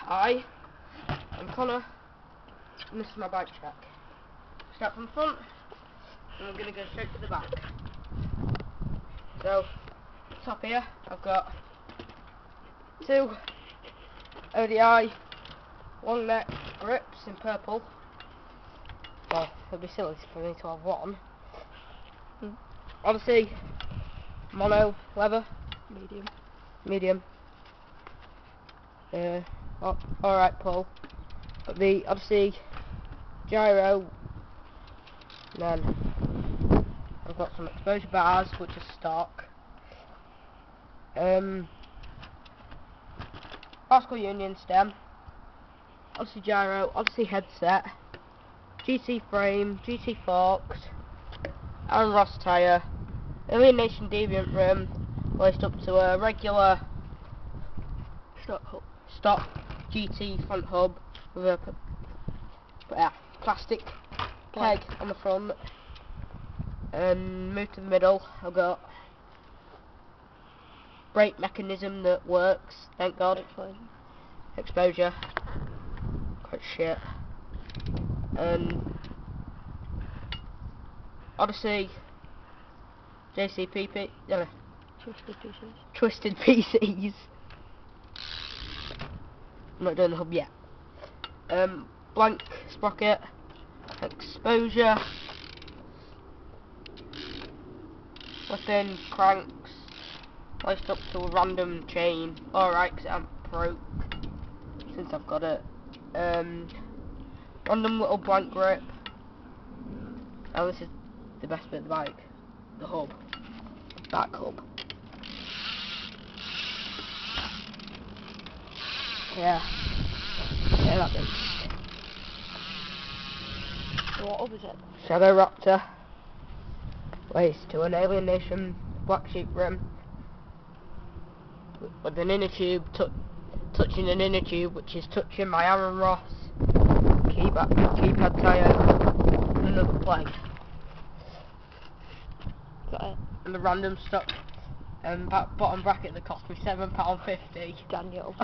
Hi, I'm Connor, and this is my bike check. Start from the front, and I'm going to go straight to the back. So, top here, I've got 2 ODI long neck grips in purple. Well, it'd be silly for me to have one. Obviously, mono leather. Medium. Alright pull. But the obviously gyro, and then I've got some exposure bars which are stock. Classical Union stem, obviously gyro, obviously headset, GT frame, GT forks, Aaron Ross tyre, Alien Nation Deviant rim, laced up to a regular stock GT front hub with a plastic peg on the front. And move to the middle, I've got brake mechanism that works, thank God. Exposure, quite shit. Odyssey JCPP, Twisted PCs. I'm not doing the hub yet. Blank sprocket, exposure, flipping cranks, laced up to a random chain. Alright, because it hasn't broke since I've got it. Random little blank grip. Now this is the best bit of the bike, the hub, back hub. Yeah, that bit. What hub is it? Shadow Raptor, laced to an Alien Nation black sheep rim, with an inner tube touching an inner tube, which is touching my Aaron Ross keypad tyre, and another plate. Got it. And the random stock bottom bracket that cost me £7.50. Daniel.